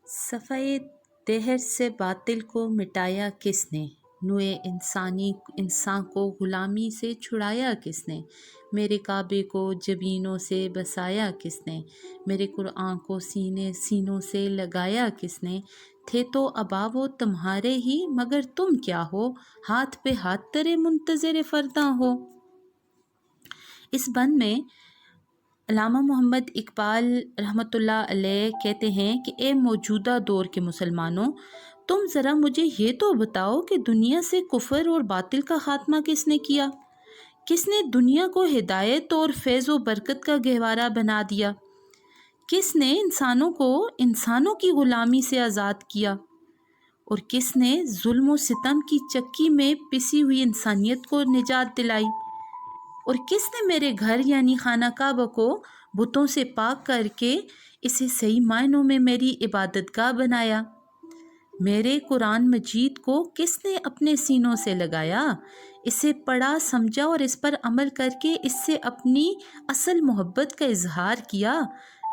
صفحۂ دہر سے باطل کو مٹایا کس نے؟ نوع انسان کو غلامی سے چھڑایا کس نے؟ میرے کعبے کو جبینوں سے بسایا کس نے؟ میرے قرآن کو سینوں سے لگایا کس نے؟ تھے تو ابا وہ تمہارے ہی، مگر تم کیا ہو؟ ہاتھ پہ ہاتھ ترے منتظر فرداں ہو۔ اس بند میں علامہ محمد اقبال رحمۃ اللہ علیہ کہتے ہیں کہ اے موجودہ دور کے مسلمانوں، تم ذرا مجھے یہ تو بتاؤ کہ دنیا سے کفر اور باطل کا خاتمہ کس نے کیا؟ کس نے دنیا کو ہدایت اور فیض و برکت کا گہوارہ بنا دیا؟ کس نے انسانوں کو انسانوں کی غلامی سے آزاد کیا؟ اور کس نے ظلم و ستم کی چکی میں پسی ہوئی انسانیت کو نجات دلائی؟ اور کس نے میرے گھر یعنی خانہ کعبہ کو بتوں سے پاک کر کے اسے صحیح معنوں میں میری عبادت گاہ بنایا؟ میرے قرآن مجید کو کس نے اپنے سینوں سے لگایا، اسے پڑھا سمجھا اور اس پر عمل کر کے اس سے اپنی اصل محبت کا اظہار کیا؟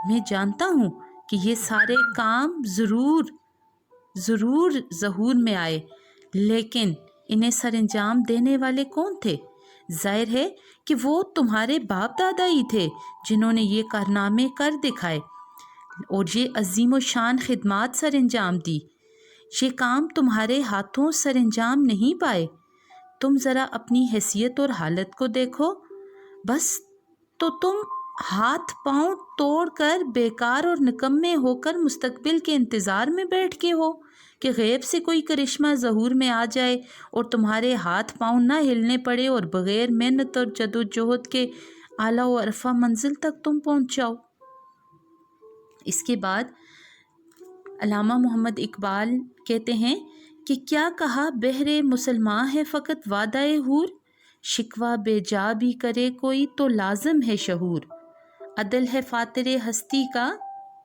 میں جانتا ہوں کہ یہ سارے کام ضرور ظہور میں آئے، لیکن انہیں سر انجام دینے والے کون تھے؟ ظاہر ہے کہ وہ تمہارے باپ دادا ہی تھے جنہوں نے یہ کارنامے کر دکھائے اور یہ عظیم و شان خدمات سر انجام دی۔ یہ کام تمہارے ہاتھوں سر انجام نہیں پائے۔ تم ذرا اپنی حیثیت اور حالت کو دیکھو، بس تو تم ہاتھ پاؤں توڑ کر بیکار اور نکمے ہو کر مستقبل کے انتظار میں بیٹھ کے ہو کہ غیب سے کوئی کرشمہ ظہور میں آ جائے اور تمہارے ہاتھ پاؤں نہ ہلنے پڑے اور بغیر محنت اور جدوجہد کے اعلیٰ و عرفہ منزل تک تم پہنچ جاؤ۔ اس کے بعد علامہ محمد اقبال کہتے ہیں کہ کیا کہا بہر مسلماں ہے فقط وعدہ حور، شکوہ بے جا بھی کرے کوئی تو لازم ہے شعور، عدل ہے فاطر ہستی کا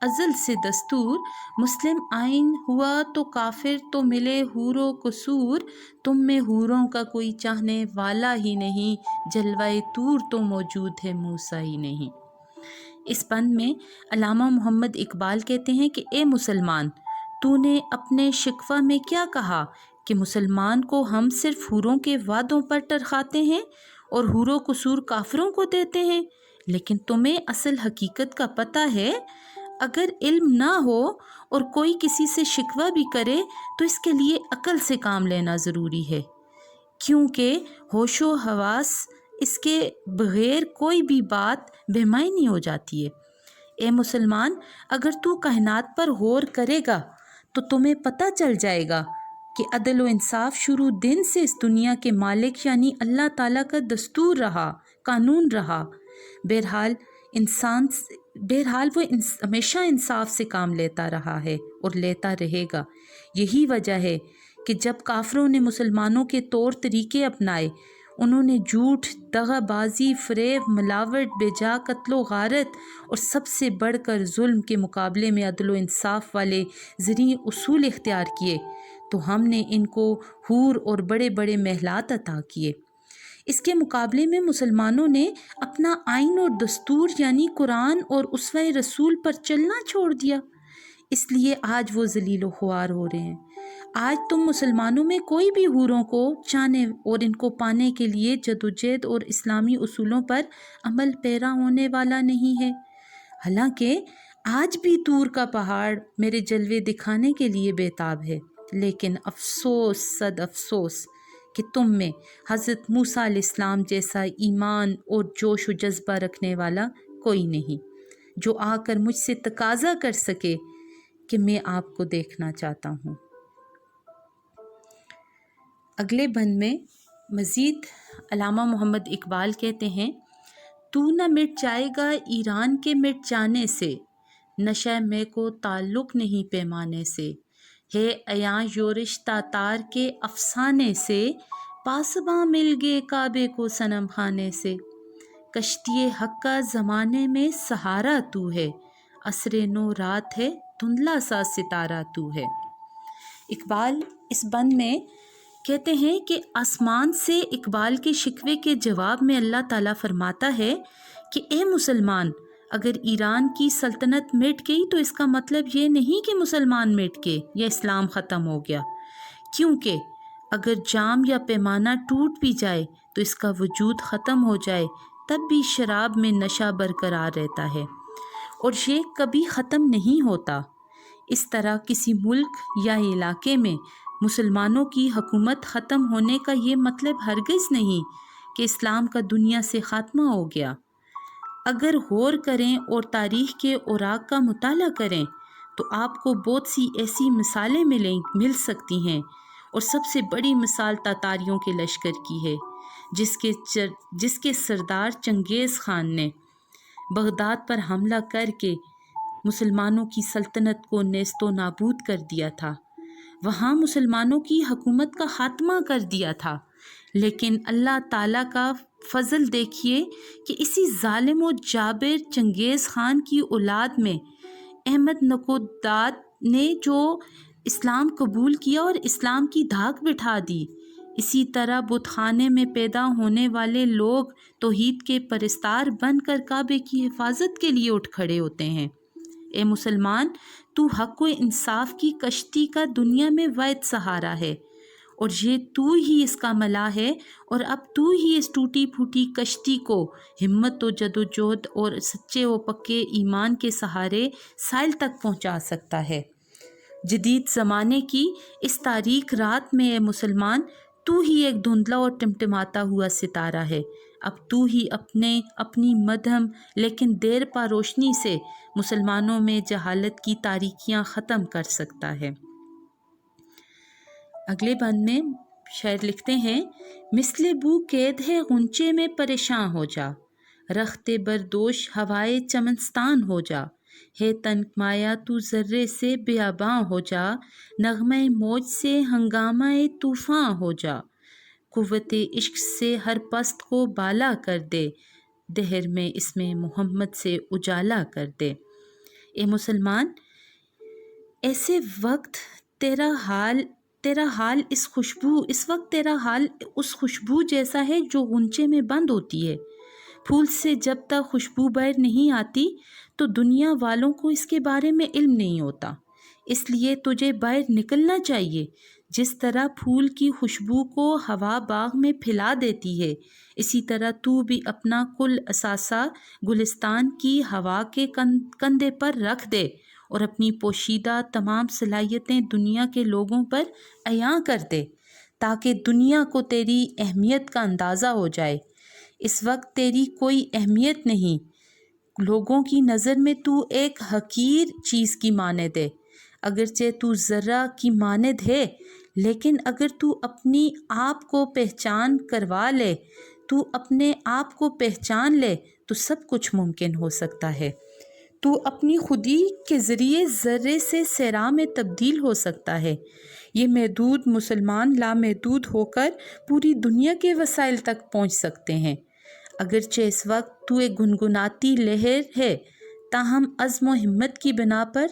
ازل سے دستور، مسلم آئین ہوا تو کافر تو ملے حور و قصور، تم میں حوروں کا کوئی چاہنے والا ہی نہیں، جلوہ طور تو موجود ہے موسیٰ ہی نہیں۔ اس بند میں علامہ محمد اقبال کہتے ہیں کہ اے مسلمان، تو نے اپنے شکوہ میں کیا کہا کہ مسلمان کو ہم صرف حوروں کے وعدوں پر ٹرخاتے ہیں اور حور و قصور کافروں کو دیتے ہیں، لیکن تمہیں اصل حقیقت کا پتہ ہے؟ اگر علم نہ ہو اور کوئی کسی سے شکوہ بھی کرے تو اس کے لیے عقل سے کام لینا ضروری ہے، کیونکہ ہوش و حواس اس کے بغیر کوئی بھی بات بے معنی ہو جاتی ہے۔ اے مسلمان، اگر تو کائنات پر غور کرے گا تو تمہیں پتہ چل جائے گا کہ عدل و انصاف شروع دن سے اس دنیا کے مالک یعنی اللہ تعالیٰ کا دستور رہا، قانون رہا۔ بہرحال وہ ہمیشہ انصاف سے کام لیتا رہا ہے اور لیتا رہے گا۔ یہی وجہ ہے کہ جب کافروں نے مسلمانوں کے طور طریقے اپنائے، انہوں نے جھوٹ، دغا بازی، فریب، ملاوٹ، بے جا قتل و غارت اور سب سے بڑھ کر ظلم کے مقابلے میں عدل و انصاف والے زرعی اصول اختیار کیے، تو ہم نے ان کو حور اور بڑے بڑے محلات عطا کیے۔ اس کے مقابلے میں مسلمانوں نے اپنا آئین اور دستور یعنی قرآن اور اسوہ رسول پر چلنا چھوڑ دیا، اس لیے آج وہ ذلیل و خوار ہو رہے ہیں۔ آج تم مسلمانوں میں کوئی بھی حوروں کو چاہنے اور ان کو پانے کے لیے جدوجہد اور اسلامی اصولوں پر عمل پیرا ہونے والا نہیں ہے، حالانکہ آج بھی طور کا پہاڑ میرے جلوے دکھانے کے لیے بےتاب ہے، لیکن افسوس صد افسوس کہ تم میں حضرت موسیٰ علیہ السلام جیسا ایمان اور جوش و جذبہ رکھنے والا کوئی نہیں جو آ کر مجھ سے تقاضا کر سکے کہ میں آپ کو دیکھنا چاہتا ہوں۔ اگلے بند میں مزید علامہ محمد اقبال کہتے ہیں، تو نہ مٹ جائے گا ایران کے مٹ جانے سے، نشہ میں کو تعلق نہیں پیمانے سے، ہے عیاں یورش تاتار کے افسانے سے، پاسباں مل گئے کعبے کو صنم خانے سے، کشتی حق کا زمانے میں سہارا تو ہے، عصر نو رات ہے دھندلا سا ستارہ تو ہے۔ اقبال اس بند میں کہتے ہیں کہ آسمان سے اقبال کے شکوے کے جواب میں اللہ تعالیٰ فرماتا ہے کہ اے مسلمان، اگر ایران کی سلطنت مٹ گئی تو اس کا مطلب یہ نہیں کہ مسلمان مٹ گئے یا اسلام ختم ہو گیا، کیونکہ اگر جام یا پیمانہ ٹوٹ بھی جائے تو اس کا وجود ختم ہو جائے تب بھی شراب میں نشہ برقرار رہتا ہے اور یہ کبھی ختم نہیں ہوتا۔ اس طرح کسی ملک یا علاقے میں مسلمانوں کی حکومت ختم ہونے کا یہ مطلب ہرگز نہیں کہ اسلام کا دنیا سے خاتمہ ہو گیا۔ اگر غور کریں اور تاریخ کے اوراق کا مطالعہ کریں تو آپ کو بہت سی ایسی مثالیں مل سکتی ہیں، اور سب سے بڑی مثال تاتاریوں کے لشکر کی ہے، جس کے سردار چنگیز خان نے بغداد پر حملہ کر کے مسلمانوں کی سلطنت کو نیست و نابود کر دیا تھا، وہاں مسلمانوں کی حکومت کا خاتمہ کر دیا تھا۔ لیکن اللہ تعالیٰ کا فضل دیکھیے کہ اسی ظالم و جابر چنگیز خان کی اولاد میں احمد نکوداد نے جو اسلام قبول کیا اور اسلام کی دھاک بٹھا دی۔ اسی طرح بت خانے میں پیدا ہونے والے لوگ توحید کے پرستار بن کر کعبے کی حفاظت کے لیے اٹھ کھڑے ہوتے ہیں۔ اے مسلمان، تو حق و انصاف کی کشتی کا دنیا میں واحد سہارا ہے، اور یہ تو ہی اس کا ملا ہے، اور اب تو ہی اس ٹوٹی پھوٹی کشتی کو ہمت و جدوجہد اور سچے و پکے ایمان کے سہارے ساحل تک پہنچا سکتا ہے۔ جدید زمانے کی اس تاریک رات میں اے مسلمان، تو ہی ایک دھندلا اور ٹمٹماتا ہوا ستارہ ہے۔ اب تو ہی اپنی مدھم لیکن دیر پا روشنی سے مسلمانوں میں جہالت کی تاریکیاں ختم کر سکتا ہے۔ اگلے بند میں شاعر لکھتے ہیں، مثل بو قید ہے غنچے میں پریشاں ہو جا، رخت بردوش ہوائے چمنستان ہو جا، ہے تنک مایا تو ذرے سے بیاباں ہو جا، نغمہ موج سے ہنگامہ طوفاں ہو جا، قوت عشق سے ہر پست کو بالا کر دے، دہر میں اس میں محمد سے اجالا کر دے۔ اے مسلمان، ایسے وقت تیرا حال اس خوشبو جیسا ہے جو غنچے میں بند ہوتی ہے۔ پھول سے جب تک خوشبو باہر نہیں آتی تو دنیا والوں کو اس کے بارے میں علم نہیں ہوتا، اس لیے تجھے باہر نکلنا چاہیے۔ جس طرح پھول کی خوشبو کو ہوا باغ میں پھیلا دیتی ہے، اسی طرح تو بھی اپنا کل اثاثہ گلستان کی ہوا کے کندھے پر رکھ دے اور اپنی پوشیدہ تمام صلاحیتیں دنیا کے لوگوں پر عیاں کر دے، تاکہ دنیا کو تیری اہمیت کا اندازہ ہو جائے۔ اس وقت تیری کوئی اہمیت نہیں، لوگوں کی نظر میں تو ایک حقیر چیز کی مانند ہے، اگرچہ تو ذرہ کی مانند ہے، لیکن اگر تو اپنی آپ کو پہچان کروا لے، تو اپنے آپ کو پہچان لے تو سب کچھ ممکن ہو سکتا ہے۔ تو اپنی خودی کے ذریعے ذرے سے صحرا میں تبدیل ہو سکتا ہے۔ یہ محدود مسلمان لامحدود ہو کر پوری دنیا کے وسائل تک پہنچ سکتے ہیں۔ اگرچہ اس وقت تو ایک گنگناتی لہر ہے، تاہم عزم و ہمت کی بنا پر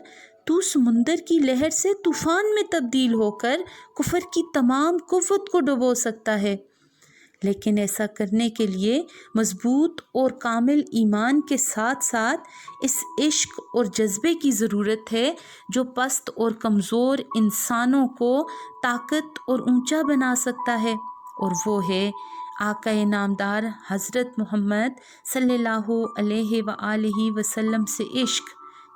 تو سمندر کی لہر سے طوفان میں تبدیل ہو کر کفر کی تمام قوت کو ڈبو سکتا ہے۔ لیکن ایسا کرنے کے لیے مضبوط اور کامل ایمان کے ساتھ ساتھ اس عشق اور جذبے کی ضرورت ہے جو پست اور کمزور انسانوں کو طاقت اور اونچا بنا سکتا ہے، اور وہ ہے آقا نامدار حضرت محمد صلی اللہ علیہ وآلہ وسلم سے عشق،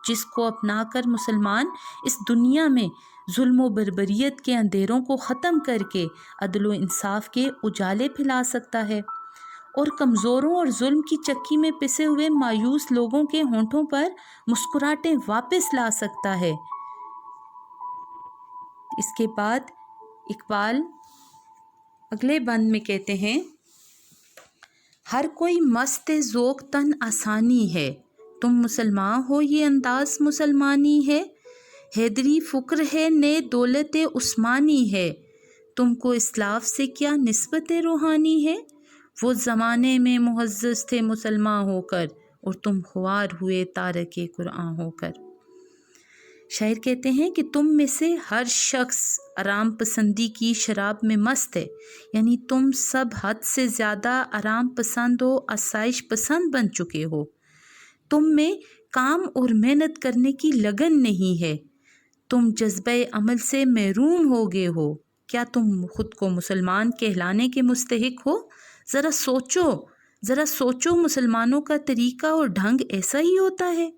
جس کو اپنا کر مسلمان اس دنیا میں ظلم و بربریت کے اندھیروں کو ختم کر کے عدل و انصاف کے اجالے پھیلا سکتا ہے، اور کمزوروں اور ظلم کی چکی میں پسے ہوئے مایوس لوگوں کے ہونٹوں پر مسکراہٹیں واپس لا سکتا ہے۔ اس کے بعد اقبال اگلے بند میں کہتے ہیں، ہر کوئی مست ذوق تن آسانی ہے، تم مسلمان ہو یہ انداز مسلمانی ہے، حیدری فکر ہے نے دولت عثمانی ہے، تم کو اسلاف سے کیا نسبت روحانی ہے، وہ زمانے میں معزز تھے مسلمان ہو کر، اور تم خوار ہوئے تارک قرآن ہو کر۔ شاعر کہتے ہیں کہ تم میں سے ہر شخص آرام پسندی کی شراب میں مست ہے، یعنی تم سب حد سے زیادہ آرام پسند و آسائش پسند بن چکے ہو۔ تم میں کام اور محنت کرنے کی لگن نہیں ہے، تم جذبہ عمل سے محروم ہو گئے ہو۔ کیا تم خود کو مسلمان کہلانے کے مستحق ہو؟ ذرا سوچو مسلمانوں کا طریقہ اور ڈھنگ ایسا ہی ہوتا ہے۔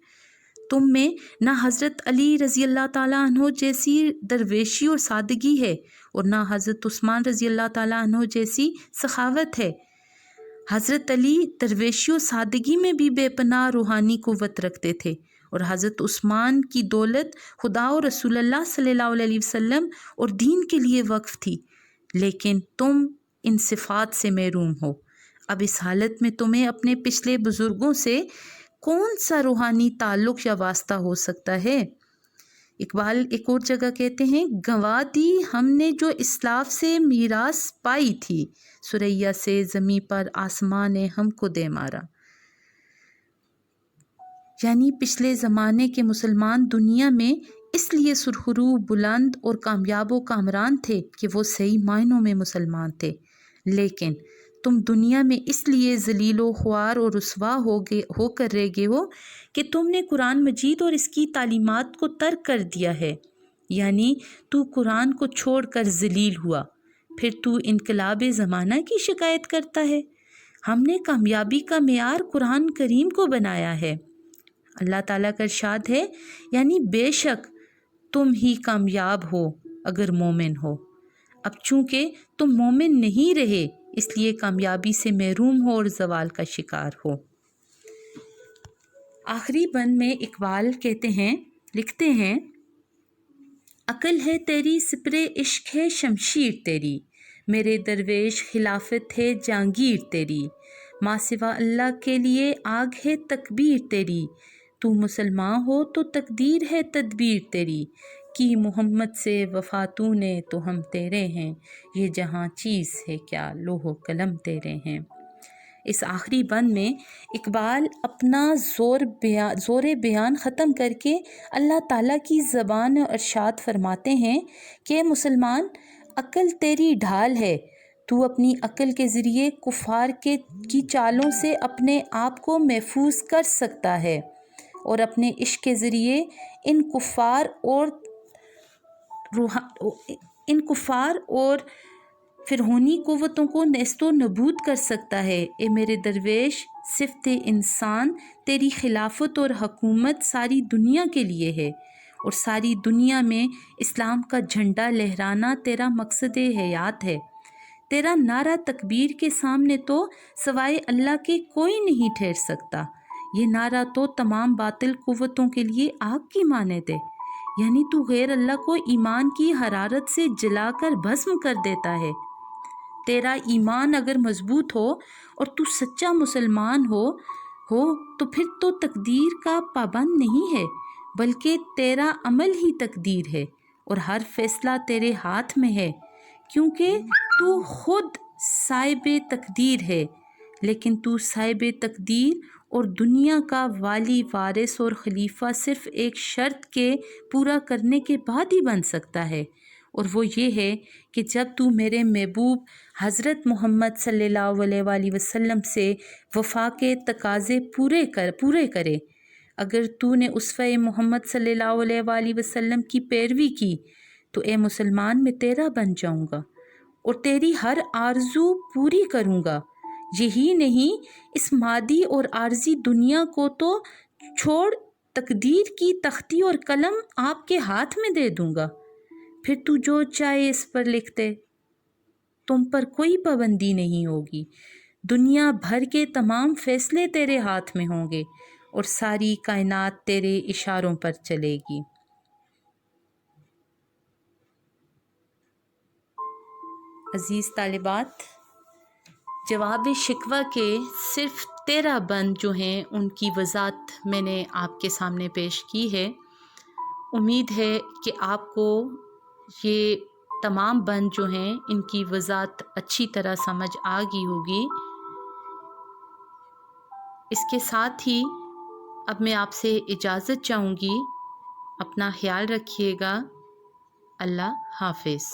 تم میں نہ حضرت علی رضی اللہ تعالیٰ عنہ جیسی درویشی اور سادگی ہے، اور نہ حضرت عثمان رضی اللہ تعالیٰ عنہ جیسی سخاوت ہے۔ حضرت علی درویشی و سادگی میں بھی بے پناہ روحانی قوت رکھتے تھے، اور حضرت عثمان کی دولت خدا اور رسول اللہ صلی اللہ علیہ وسلم اور دین کے لیے وقف تھی، لیکن تم ان صفات سے محروم ہو۔ اب اس حالت میں تمہیں اپنے پچھلے بزرگوں سے کون سا روحانی تعلق یا واسطہ ہو سکتا ہے؟ اقبال ایک اور جگہ کہتے ہیں، گنوا دی ہم نے جو اسلاف سے میراث پائی تھی، سریا سے زمیں پر آسمان نے ہم کو دے مارا۔ یعنی پچھلے زمانے کے مسلمان دنیا میں اس لیے سرخرو، بلند اور کامیاب و کامران تھے کہ وہ صحیح معنوں میں مسلمان تھے، لیکن تم دنیا میں اس لیے ذلیل و خوار اور رسوا ہو کر رہ گئے ہو کہ تم نے قرآن مجید اور اس کی تعلیمات کو ترک کر دیا ہے۔ یعنی تو قرآن کو چھوڑ کر ذلیل ہوا، پھر تو انقلاب زمانہ کی شکایت کرتا ہے۔ ہم نے کامیابی کا معیار قرآن کریم کو بنایا ہے۔ اللہ تعالیٰ کا ارشاد ہے، یعنی بے شک تم ہی کامیاب ہو اگر مومن ہو۔ اب چونکہ تم مومن نہیں رہے، اس لیے کامیابی سے محروم ہو اور زوال کا شکار ہو۔ آخری بند میں اقبال لکھتے ہیں، عقل ہے تیری سپر عشق ہے شمشیر تیری، میرے درویش خلافت ہے جہانگیر تیری، ماں سوا اللہ کے لیے آگ ہے تکبیر تیری، تو مسلمان ہو تو تقدیر ہے تدبیر تیری، کی محمد سے وفا تو نے تو ہم تیرے ہیں، یہ جہاں چیز ہے کیا لوح و قلم تیرے ہیں۔ اس آخری بند میں اقبال اپنا زور بیان ختم کر کے اللہ تعالیٰ کی زبان ارشاد فرماتے ہیں کہ مسلمان، عقل تیری ڈھال ہے، تو اپنی عقل کے ذریعے کفار کی چالوں سے اپنے آپ کو محفوظ کر سکتا ہے، اور اپنے عشق کے ذریعے ان کفار اور فرعونی قوتوں کو نیست و نابود کر سکتا ہے۔ اے میرے درویش، صفت انسان تیری خلافت اور حکومت ساری دنیا کے لیے ہے، اور ساری دنیا میں اسلام کا جھنڈا لہرانا تیرا مقصد حیات ہے۔ تیرا نعرہ تکبیر کے سامنے تو سوائے اللہ کے کوئی نہیں ٹھہر سکتا۔ یہ نعرہ تو تمام باطل قوتوں کے لیے آگ کی مانند ہے، یعنی تو غیر اللہ کو ایمان کی حرارت سے جلا کر بھسم کر دیتا ہے۔ تیرا ایمان اگر مضبوط ہو اور تو سچا مسلمان ہو تو پھر تو تقدیر کا پابند نہیں ہے، بلکہ تیرا عمل ہی تقدیر ہے، اور ہر فیصلہ تیرے ہاتھ میں ہے، کیونکہ تو خود صاحب تقدیر ہے۔ لیکن تو صاحب تقدیر اور دنیا کا والی، وارث اور خلیفہ صرف ایک شرط کے پورا کرنے کے بعد ہی بن سکتا ہے، اور وہ یہ ہے کہ جب تو میرے محبوب حضرت محمد صلی اللہ علیہ وآلہ وسلم سے وفا کے تقاضے پورے کرے۔ اگر تو نے اسوہ محمد صلی اللہ علیہ وآلہ وسلم کی پیروی کی تو اے مسلمان، میں تیرا بن جاؤں گا اور تیری ہر آرزو پوری کروں گا۔ یہی نہیں، اس مادی اور عارضی دنیا کو تو چھوڑ، تقدیر کی تختی اور قلم آپ کے ہاتھ میں دے دوں گا، پھر تو جو چاہے اس پر لکھ دے، تم پر کوئی پابندی نہیں ہوگی۔ دنیا بھر کے تمام فیصلے تیرے ہاتھ میں ہوں گے، اور ساری کائنات تیرے اشاروں پر چلے گی۔ عزیز طالبات، جواب شکوہ کے صرف 13 بند جو ہیں ان کی وضاحت میں نے آپ کے سامنے پیش کی ہے۔ امید ہے کہ آپ کو یہ تمام بند جو ہیں ان کی وضاحت اچھی طرح سمجھ آ گئی ہوگی۔ اس کے ساتھ ہی اب میں آپ سے اجازت چاہوں گی۔ اپنا خیال رکھیے گا۔ اللہ حافظ۔